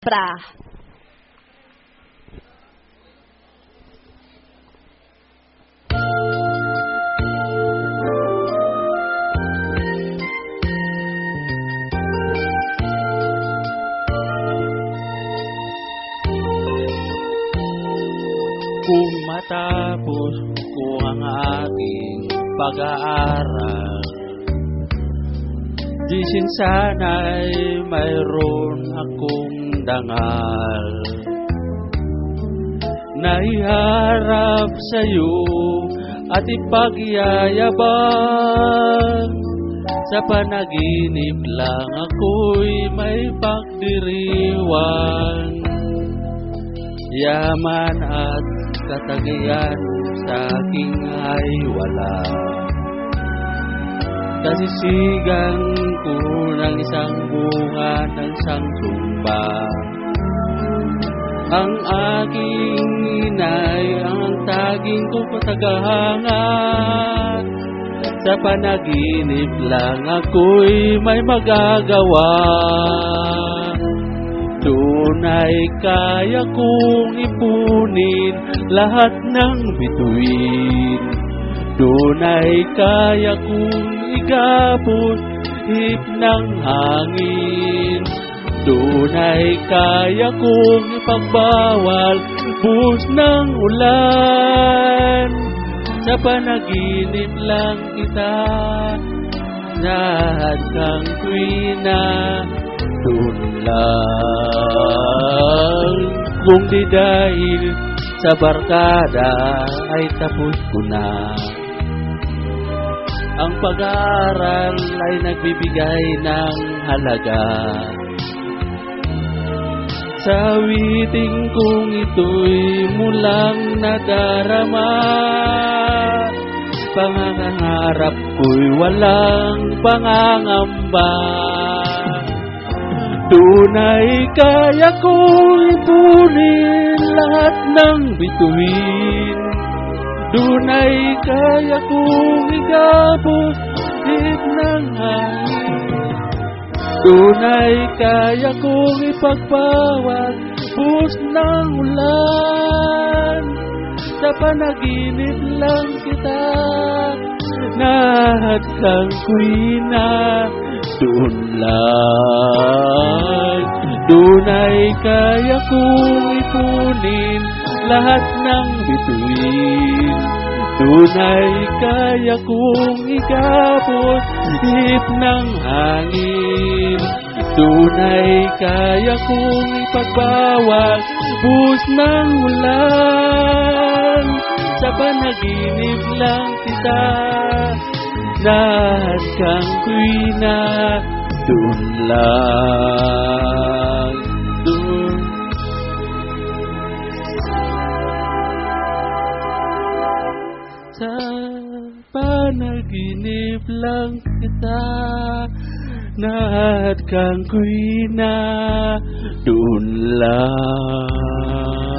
Pra. Kung matapos ko ang aking pag-aaral, di sana'y mayroon akong dangal na iharap sa'yo at ipagyayabang. Sa panaginip lang ako'y may pagdiriwang, yaman at katagian sa aking ay wala. Kasisigang ko ng isang bunga ng sangsumba. Ang aking inay ang taging ko patagahangat. Sa panaginip lang ako'y may magagawa. Tunay kaya kong ipunin lahat ng bituin. Tunay kaya kong igapos hip ng hangin. Tunay kaya kong ipagbawal buhos ng ulan. Sa panaginip lang kita nahadkang tuwina. Doon lang, kung di dahil sa barkada ay tapos ko na. Ang pag-aaral ay nagbibigay ng halaga. Sa awiting kong ito'y mulang nadarama. Pangangarap ko'y walang pangangamba. Tunay kaya kong ipunin lahat ng bituin. Tunay kaya kong igapos hip ng hangin. Tunay kaya kong ipagpawag buhos ng ulan. Sa panaginip lang kita nahadkang kuwina. Doon lang, tunay kaya kong ipunin lahat ng bituin. Tunay kaya kong igapos hip ng hangin. Tunay kaya kong ipagbawal buhos ng ulan. Sa panaginip lang kita nahadkang kuwina. Doon lang, doon. Sa panaginip lang kita nahadkang kuwina. Doon lang.